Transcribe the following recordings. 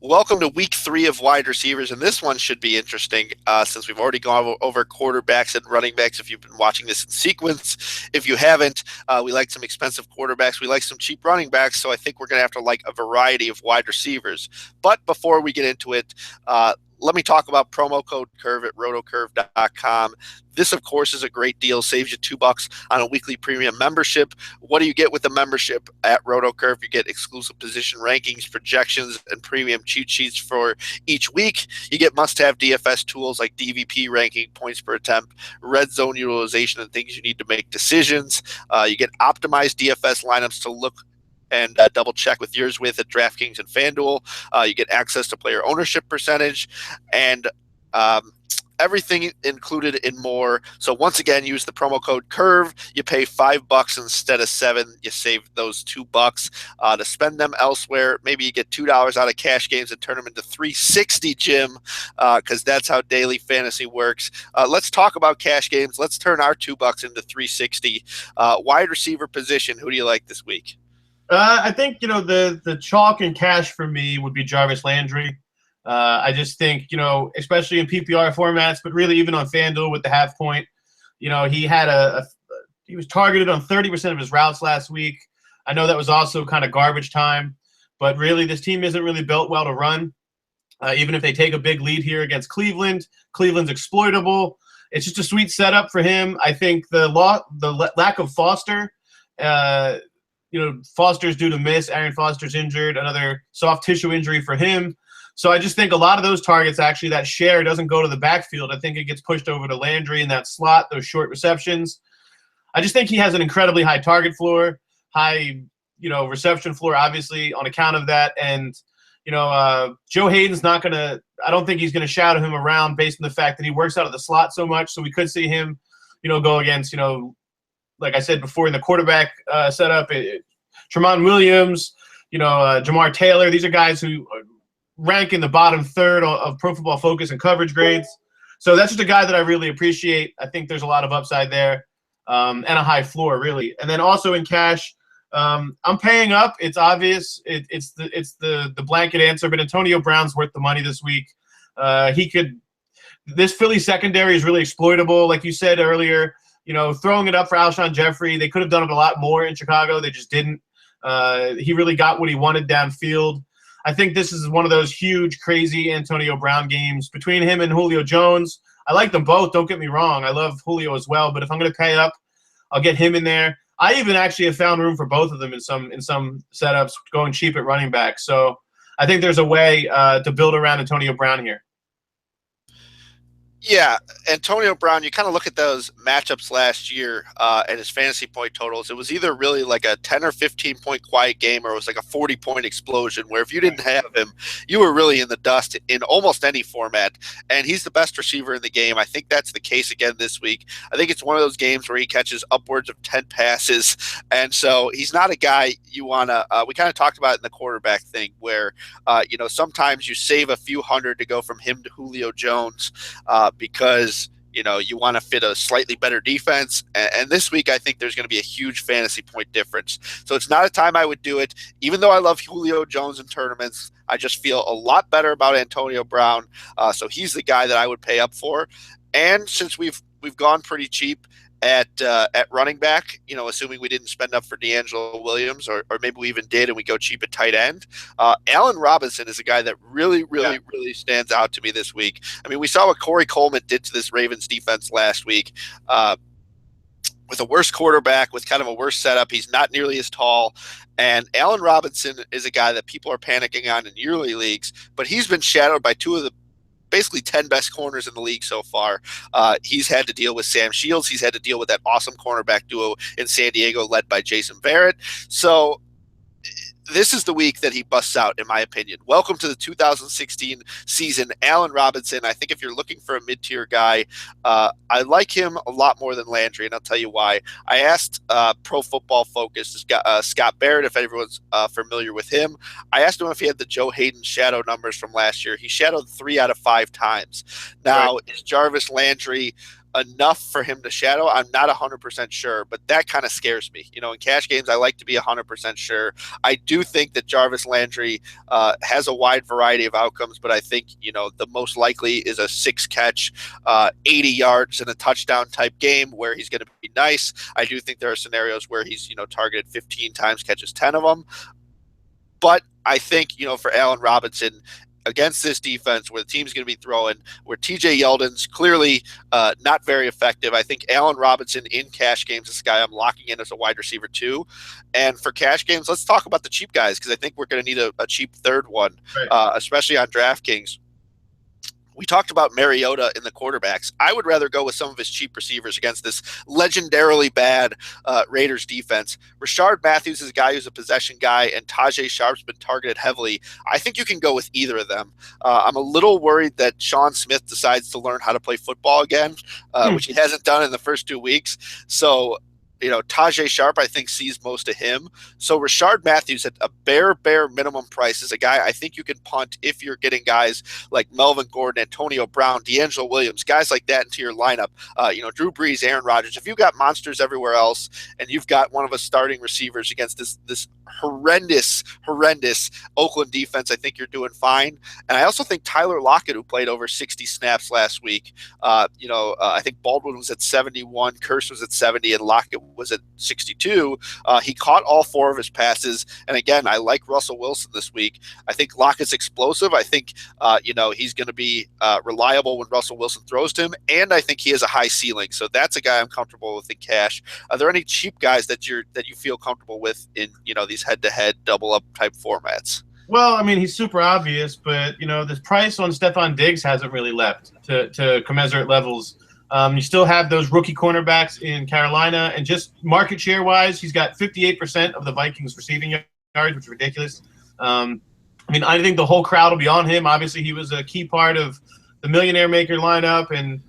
Welcome to week 3 of wide receivers, and this one should be interesting since we've already gone over quarterbacks and running backs. If you've been watching this in sequence, if you haven't, we like some expensive quarterbacks. We like some cheap running backs, so I think we're going to have to like a variety of wide receivers. But before we get into it, let me talk about promo code CURVE at rotocurve.com. This, of course, is a great deal. Saves you $2 on a weekly premium membership. What do you get with the membership at RotoCurve? You get exclusive position rankings, projections, and premium cheat sheets for each week. You get must-have DFS tools like DVP ranking, points per attempt, red zone utilization, and things you need to make decisions. You get optimized DFS lineups to look and double check with yours with at DraftKings and FanDuel. You get access to player ownership percentage and everything included and more. So once again, use the promo code CURVE. You pay $5 instead of $7. You save those $2 to spend them elsewhere. Maybe you get $2 out of cash games and turn them into $360, Jim, because that's how daily fantasy works. Let's talk about cash games. Let's turn our $2 into $360. Wide receiver position. Who do you like this week? I think, the chalk and cash for me would be Jarvis Landry. I just think, especially in PPR formats, but really even on FanDuel with the half point, he had he was targeted on 30% of his routes last week. I know that was also kind of garbage time, but really this team isn't really built well to run. Even if they take a big lead here against Cleveland, Cleveland's exploitable. It's just a sweet setup for him. I think the lack of Foster, Foster's due to miss. Aaron Foster's injured, another soft tissue injury for him. So I just think a lot of those targets, actually, that share doesn't go to the backfield. I think it gets pushed over to Landry in that slot, those short receptions. I just think he has an incredibly high target floor, high, reception floor, obviously, on account of that. And, Joe Hayden's not going to – I don't think he's going to shadow him around based on the fact that he works out of the slot so much. So we could see him, go against, like I said before in the quarterback setup, Tramon Williams, Jamar Taylor. These are guys who rank in the bottom third of Pro Football Focus and coverage grades. So that's just a guy that I really appreciate. I think there's a lot of upside there and a high floor, really. And then also in cash, I'm paying up. It's obvious. It's the blanket answer, but Antonio Brown's worth the money this week. This Philly secondary is really exploitable, like you said earlier. Throwing it up for Alshon Jeffrey. They could have done it a lot more in Chicago. They just didn't. He really got what he wanted downfield. I think this is one of those huge, crazy Antonio Brown games between him and Julio Jones. I like them both. Don't get me wrong. I love Julio as well. But if I'm going to pay up, I'll get him in there. I even actually have found room for both of them in some setups, going cheap at running back. So I think there's a way to build around Antonio Brown here. Yeah, Antonio Brown, you kind of look at those matchups last year and his fantasy point totals. It was either really like a 10 or 15-point quiet game or it was like a 40-point explosion where if you didn't have him, you were really in the dust in almost any format. And he's the best receiver in the game. I think that's the case again this week. I think it's one of those games where he catches upwards of 10 passes. And so he's not a guy you want to we kind of talked about it in the quarterback thing where, sometimes you save a few hundred to go from him to Julio Jones because you want to fit a slightly better defense. And this week, I think there's going to be a huge fantasy point difference. So it's not a time I would do it. Even though I love Julio Jones in tournaments, I just feel a lot better about Antonio Brown. So he's the guy that I would pay up for. And since we've gone pretty cheap at running back, assuming we didn't spend up for D'Angelo Williams, or maybe we even did and we go cheap at tight end. Allen Robinson is a guy that really stands out to me this week. I mean, we saw what Corey Coleman did to this Ravens defense last week. With a worse quarterback, with kind of a worse setup, he's not nearly as tall. And Allen Robinson is a guy that people are panicking on in yearly leagues, but he's been shadowed by two of the basically 10 best corners in the league so far. He's had to deal with Sam Shields. He's had to deal with that awesome cornerback duo in San Diego led by Jason Barrett. So this is the week that he busts out, in my opinion. Welcome to the 2016 season, Allen Robinson. I think if you're looking for a mid-tier guy, I like him a lot more than Landry, and I'll tell you why. I asked Pro Football Focus, Scott Barrett, if everyone's familiar with him. I asked him if he had the Joe Hayden shadow numbers from last year. He shadowed 3 out of 5 times. Now, Is Jarvis Landry enough for him to shadow? I'm not 100% sure, but that kind of scares me. In cash games, I like to be 100% sure. I do think that Jarvis Landry has a wide variety of outcomes, but I think, the most likely is a 6-catch, 80 yards and a touchdown type game where he's going to be nice. I do think there are scenarios where he's, targeted 15 times, catches 10 of them. But I think, for Allen Robinson, against this defense where the team's going to be throwing, where TJ Yeldon's clearly not very effective, I think Allen Robinson in cash games is this guy I'm locking in as a wide receiver too. And for cash games, let's talk about the cheap guys, because I think we're going to need a cheap third one, right, especially on DraftKings. We talked about Mariota in the quarterbacks. I would rather go with some of his cheap receivers against this legendarily bad Raiders defense. Rashard Matthews is a guy who's a possession guy, and Tajay Sharp's been targeted heavily. I think you can go with either of them. I'm a little worried that Sean Smith decides to learn how to play football again, which he hasn't done in the first 2 weeks. So, Tajay Sharp, I think, sees most of him. So Rashard Matthews at a bare minimum price is a guy I think you can punt if you're getting guys like Melvin Gordon, Antonio Brown, D'Angelo Williams, guys like that into your lineup. Drew Brees, Aaron Rodgers. If you've got monsters everywhere else and you've got one of us starting receivers against this horrendous Oakland defense, I think you're doing fine. And I also think Tyler Lockett, who played over 60 snaps last week, I think Baldwin was at 71, Kearse was at 70, and Lockett was at 62. He caught all 4 of his passes. And again, I like Russell Wilson this week. I think Lockett's explosive. I think, he's going to be reliable when Russell Wilson throws to him. And I think he has a high ceiling. So that's a guy I'm comfortable with in cash. Are there any cheap guys that you feel comfortable with in, these head-to-head double-up type formats? Well, I mean, he's super obvious, but, the price on Stephon Diggs hasn't really left to commensurate levels. You still have those rookie cornerbacks in Carolina, and just market share-wise, he's got 58% of the Vikings receiving yards, which is ridiculous. I think the whole crowd will be on him. Obviously, he was a key part of the Millionaire Maker lineup, and,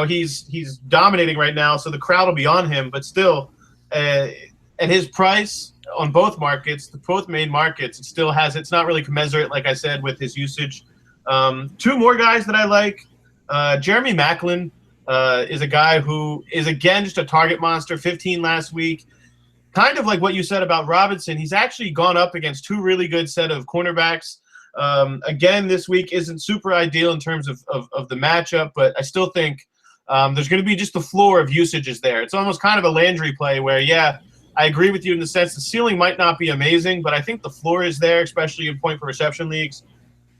he's dominating right now, so the crowd will be on him. But still, at his price on both main markets, it's not really commensurate, like I said, with his usage. 2 more guys that I like. Jeremy Maclin is a guy who is, again, just a target monster. 15 last week. Kind of like what you said about Robinson, he's actually gone up against 2 really good set of cornerbacks. Again, this week isn't super ideal in terms of the matchup, but I still think there's going to be just the floor of usages there. It's almost kind of a Landry play where, I agree with you in the sense the ceiling might not be amazing, but I think the floor is there, especially in point per reception leagues.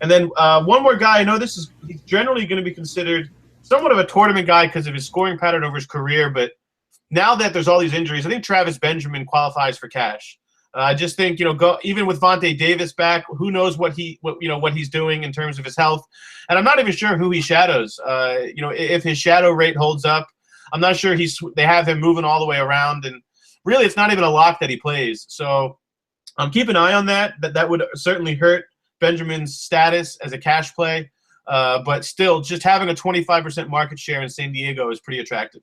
And then one more guy, I know he's generally going to be considered somewhat of a tournament guy because of his scoring pattern over his career, but now that there's all these injuries, I think Travis Benjamin qualifies for cash. I just think, even with Vontae Davis back, who knows what he's doing in terms of his health. And I'm not even sure who he shadows. If his shadow rate holds up, I'm not sure they have him moving all the way around, and really it's not even a lock that he plays. So keep an eye on that. That would certainly hurt Benjamin's status as a cash play. But still, just having a 25% market share in San Diego is pretty attractive.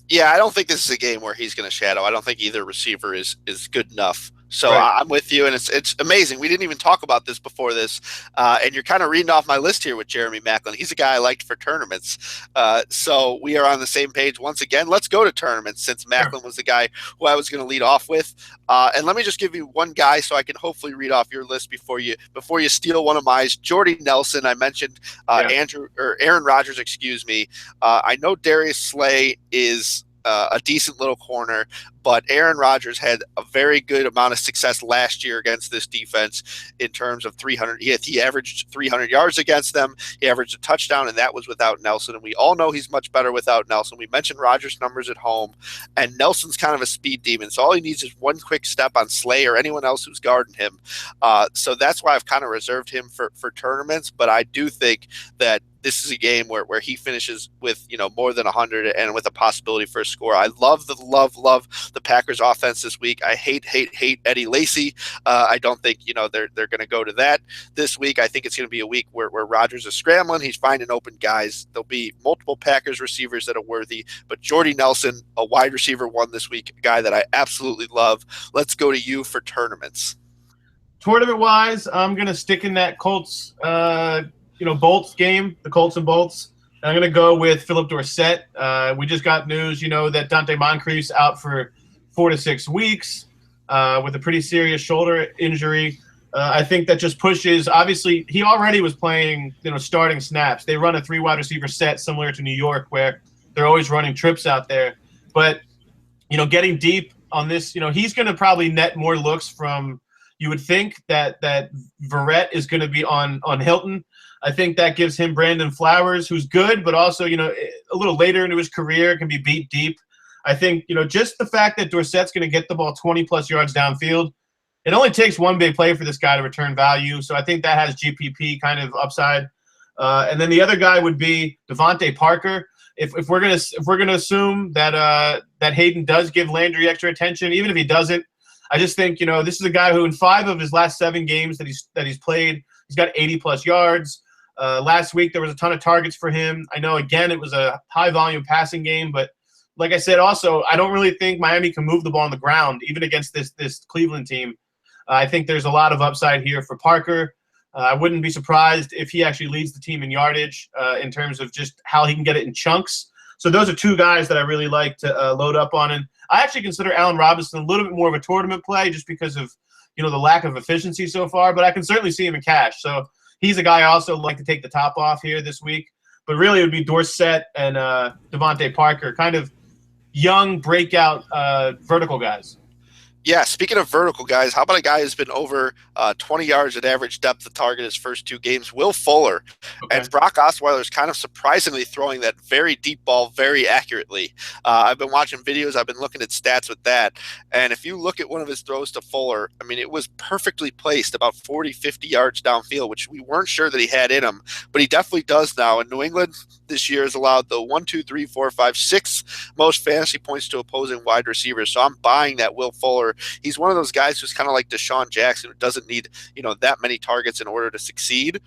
Yeah, I don't think this is a game where he's going to shadow. I don't think either receiver is good enough. So right. I'm with you, and it's amazing. We didn't even talk about this before this, and you're kind of reading off my list here with Jeremy Maclin. He's a guy I liked for tournaments. So we are on the same page once again. Let's go to tournaments since Maclin was the guy who I was going to lead off with. And let me just give you one guy so I can hopefully read off your list before you steal one of mine. Jordy Nelson. I mentioned Aaron Rodgers. Excuse me. I know Darius Slay is a decent little corner, but Aaron Rodgers had a very good amount of success last year against this defense in terms of 300. He averaged 300 yards against them. He averaged a touchdown, and that was without Nelson. And we all know he's much better without Nelson. We mentioned Rodgers' numbers at home, and Nelson's kind of a speed demon. So all he needs is one quick step on Slay or anyone else who's guarding him. So that's why I've kind of reserved him for tournaments. But I do think that this is a game where he finishes with, more than 100 and with a possibility for a score. I love the Packers offense this week. I hate Eddie Lacy. I don't think, they're going to go to that this week. I think it's going to be a week where Rodgers is scrambling. He's finding open guys. There'll be multiple Packers receivers that are worthy, but Jordy Nelson, a wide receiver one this week, a guy that I absolutely love. Let's go to you for tournaments. Tournament-wise, I'm going to stick in that Colts Bolts game, the Colts and Bolts. I'm going to go with Philip Dorsett. We just got news, that Dante Moncrief's out for 4 to 6 weeks with a pretty serious shoulder injury. I think that just pushes. Obviously, he already was playing, starting snaps. They run a 3 wide receiver set similar to New York, where they're always running trips out there. But getting deep on this, he's going to probably net more looks from. You would think that Verrett is going to be on Hilton. I think that gives him Brandon Flowers, who's good, but also a little later into his career can be beat deep. I think just the fact that Dorsett's going to get the ball 20+ yards downfield. It only takes one big play for this guy to return value, so I think that has GPP kind of upside. And then the other guy would be Devontae Parker. If we're gonna assume that Hayden does give Landry extra attention, even if he doesn't, I just think this is a guy who in 5 of his last 7 games that he's played, he's got 80+ yards. Last week there was a ton of targets for him. I know again it was a high volume passing game, but like I said, also I don't really think Miami can move the ball on the ground even against this Cleveland team. I think there's a lot of upside here for Parker. I wouldn't be surprised if he actually leads the team in yardage in terms of just how he can get it in chunks. So those are 2 guys that I really like to load up on. And I actually consider Allen Robinson a little bit more of a tournament play just because of the lack of efficiency so far. But I can certainly see him in cash. So he's a guy I also like to take the top off here this week. But really it would be Dorsett and Devontae Parker, kind of young breakout vertical guys. Yeah, speaking of vertical guys, how about a guy who's been over 20 yards at average depth of target his first 2 games, Will Fuller. Okay. And Brock Osweiler is kind of surprisingly throwing that very deep ball very accurately. I've been watching videos. I've been looking at stats with that. And if you look at one of his throws to Fuller, I mean, it was perfectly placed about 40, 50 yards downfield, which we weren't sure that he had in him. But he definitely does now. And New England this year has allowed the 1, 2, 3, 4, 5, 6 most fantasy points to opposing wide receivers. So I'm buying that Will Fuller. He's one of those guys who's kind of like Deshaun Jackson, who doesn't need, that many targets in order to succeed.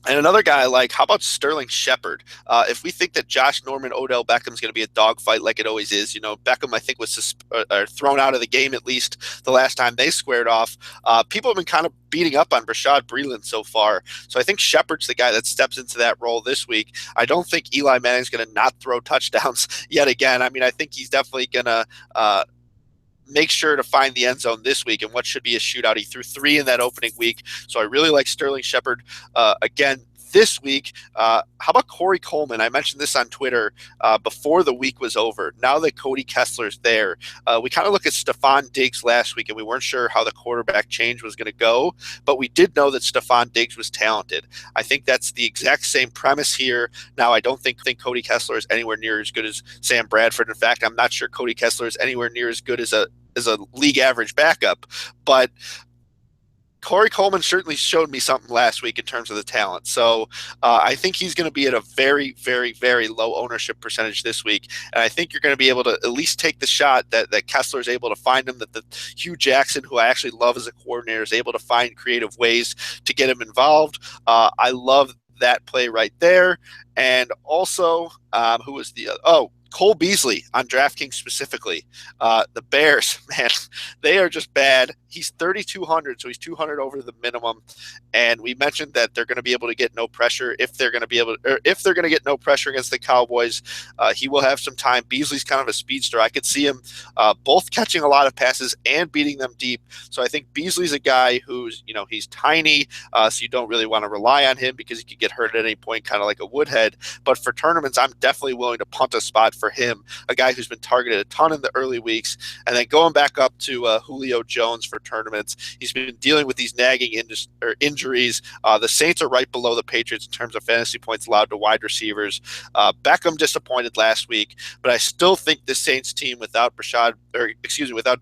And another guy how about Sterling Shepard? If we think that Josh Norman, Odell Beckham is going to be a dogfight like it always is, Beckham, I think, was thrown out of the game at least the last time they squared off. People have been kind of beating up on Rashad Breeland so far. So I think Shepard's the guy that steps into that role this week. I don't think Eli Manning's going to not throw touchdowns yet again. I mean, I think he's definitely going to make sure to find the end zone this week in what should be a shootout. He threw 3 in that opening week. So I really like Sterling Shepard again this week. How about Corey Coleman? I mentioned this on Twitter before the week was over. Now that Cody Kessler's there, we kind of look at Stephon Diggs last week, and we weren't sure how the quarterback change was going to go, but we did know that Stephon Diggs was talented. I think that's the exact same premise here. Now, I don't think Cody Kessler is anywhere near as good as Sam Bradford. In fact, I'm not sure Cody Kessler is anywhere near as good as a league average backup, but Corey Coleman certainly showed me something last week in terms of the talent. So I think he's going to be at a very, very, very low ownership percentage this week. And I think you're going to be able to at least take the shot that Kessler is able to find him, that the Hugh Jackson, who I actually love as a coordinator, is able to find creative ways to get him involved. I love that play right there. And also, who was the other? Cole Beasley on DraftKings specifically. The Bears, man, they are just bad. He's 3,200, so he's 200 over the minimum. And we mentioned that they're going to be able to get no pressure. If they're going to get no pressure against the Cowboys, he will have some time. Beasley's kind of a speedster. I could see him both catching a lot of passes and beating them deep. So I think Beasley's a guy who's, he's tiny, so you don't really want to rely on him because he could get hurt at any point, kind of like a Woodhead. But for tournaments, I'm definitely willing to punt a spot for him, a guy who's been targeted a ton in the early weeks. And then going back up to Julio Jones for tournaments, he's been dealing with these nagging injuries. The Saints are right below the Patriots in terms of fantasy points allowed to wide receivers. Beckham disappointed last week, but I still think the Saints team without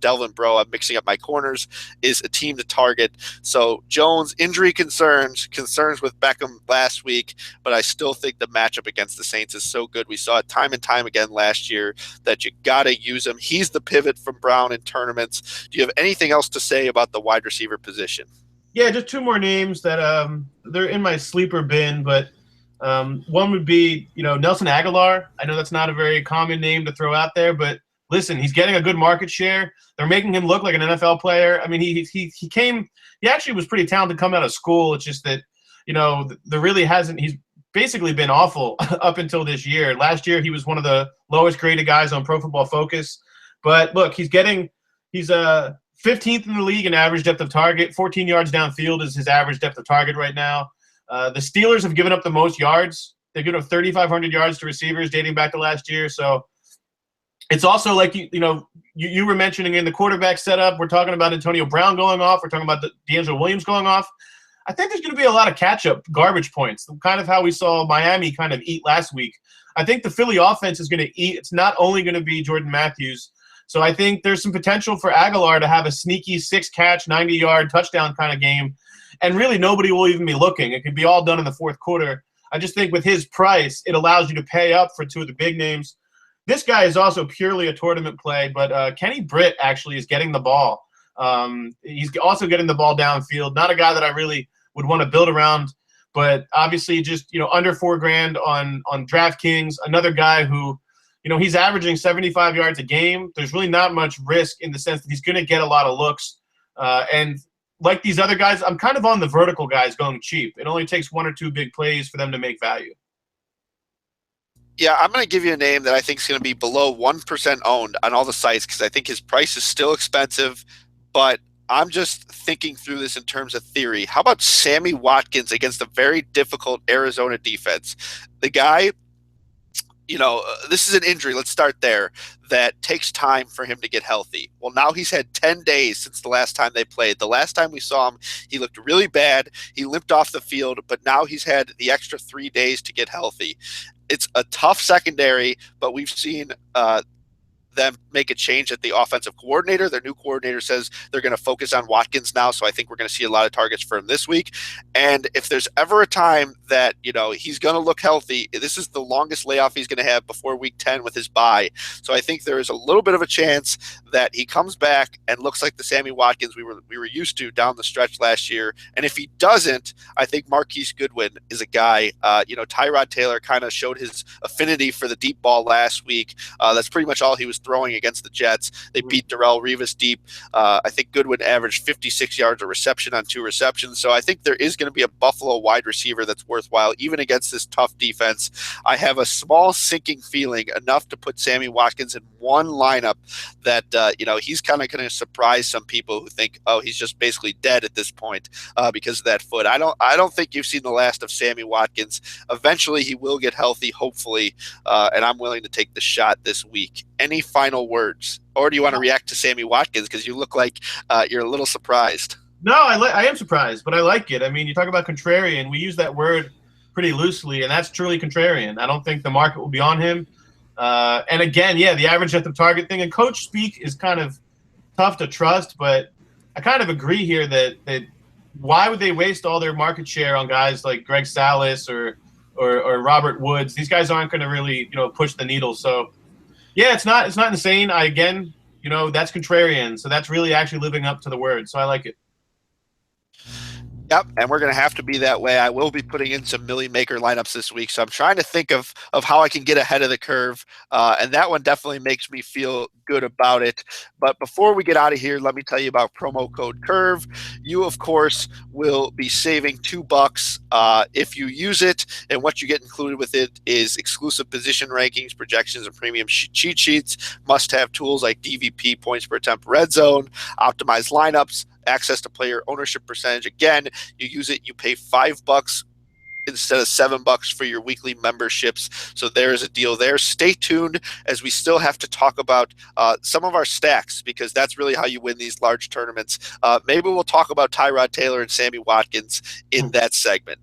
Delvin Breaux, I'm mixing up my corners, is a team to target. So Jones, injury concerns with Beckham last week, but I still think the matchup against the Saints is so good. We saw it time and time again last year that you got to use him. He's the pivot from Brown in tournaments. Do you have anything else to say about the wide receiver position? Yeah, just 2 more names that they're in my sleeper bin, but one would be, Nelson Aguilar. I know that's not a very common name to throw out there, but listen, he's getting a good market share. They're making him look like an NFL player. I mean, he actually was pretty talented coming out of school. It's just that, there really hasn't, he's basically been awful up until this year. Last year, he was one of the lowest graded guys on Pro Football Focus. But look, he's 15th in the league in average depth of target. 14 yards downfield is his average depth of target right now. The Steelers have given up the most yards. They've given up 3,500 yards to receivers dating back to last year. So it's also like, you were mentioning in the quarterback setup, we're talking about Antonio Brown going off. We're talking about D'Angelo Williams going off. I think there's going to be a lot of catch-up garbage points, kind of how we saw Miami kind of eat last week. I think the Philly offense is going to eat. It's not only going to be Jordan Matthews. So I think there's some potential for Aguilar to have a sneaky 6-catch, 90-yard touchdown kind of game, and really nobody will even be looking. It could be all done in the fourth quarter. I just think with his price, it allows you to pay up for two of the big names. This guy is also purely a tournament play, but Kenny Britt actually is getting the ball. He's also getting the ball downfield. Not a guy that I really would want to build around, but obviously just, under $4,000 on DraftKings. Another guy who, he's averaging 75 yards a game. There's really not much risk in the sense that he's going to get a lot of looks. And like these other guys, I'm kind of on the vertical guys going cheap. It only takes one or two big plays for them to make value. Yeah, I'm going to give you a name that I think is going to be below 1% owned on all the sites because I think his price is still expensive, but I'm just thinking through this in terms of theory. How about Sammy Watkins against a very difficult Arizona defense? The guy, this is an injury. Let's start there. That takes time for him to get healthy. Well, now he's had 10 days since the last time they played. The last time we saw him, he looked really bad. He limped off the field, but now he's had the extra 3 days to get healthy. It's a tough secondary, but we've seen them make a change at the offensive coordinator. Their new coordinator says they're going to focus on Watkins now, so I think we're going to see a lot of targets for him this week. And if there's ever a time that, he's going to look healthy, this is the longest layoff he's going to have before week 10 with his bye. So I think there is a little bit of a chance that he comes back and looks like the Sammy Watkins we were used to down the stretch last year. And if he doesn't, I think Marquise Goodwin is a guy. Tyrod Taylor kind of showed his affinity for the deep ball last week. That's pretty much all he was throwing against the Jets. They beat Darrelle Revis deep. I think Goodwin averaged 56 yards of reception on 2 receptions. So I think there is going to be a Buffalo wide receiver that's worthwhile, even against this tough defense. I have a small sinking feeling, enough to put Sammy Watkins in one lineup that, he's kind of going to surprise some people who think, oh, he's just basically dead at this point because of that foot. I don't think you've seen the last of Sammy Watkins. Eventually he will get healthy, hopefully, and I'm willing to take the shot this week. Any final words? Or do you want to react to Sammy Watkins because you look like you're a little surprised? No, I am surprised, but I like it. I mean, you talk about contrarian. We use that word pretty loosely, and that's truly contrarian. I don't think the market will be on him. And again, the average depth of target thing and coach speak is kind of tough to trust, but I kind of agree here that why would they waste all their market share on guys like Greg Salas or Robert Woods? These guys aren't going to really, push the needle. So it's not insane. That's contrarian. So that's really actually living up to the word. So I like it. Yep, and we're going to have to be that way. I will be putting in some Millie Maker lineups this week, so I'm trying to think of how I can get ahead of the curve, and that one definitely makes me feel good about it. But before we get out of here, let me tell you about promo code CURVE. You, of course, will be saving $2 if you use it, and what you get included with it is exclusive position rankings, projections, and premium cheat sheets, must-have tools like DVP, points per attempt, red zone, optimized lineups, access to player ownership percentage. Again, you use it, you pay $5 instead of $7 for your weekly memberships. So there is a deal there. Stay tuned as we still have to talk about some of our stacks because that's really how you win these large tournaments. Maybe we'll talk about Tyrod Taylor and Sammy Watkins in that segment.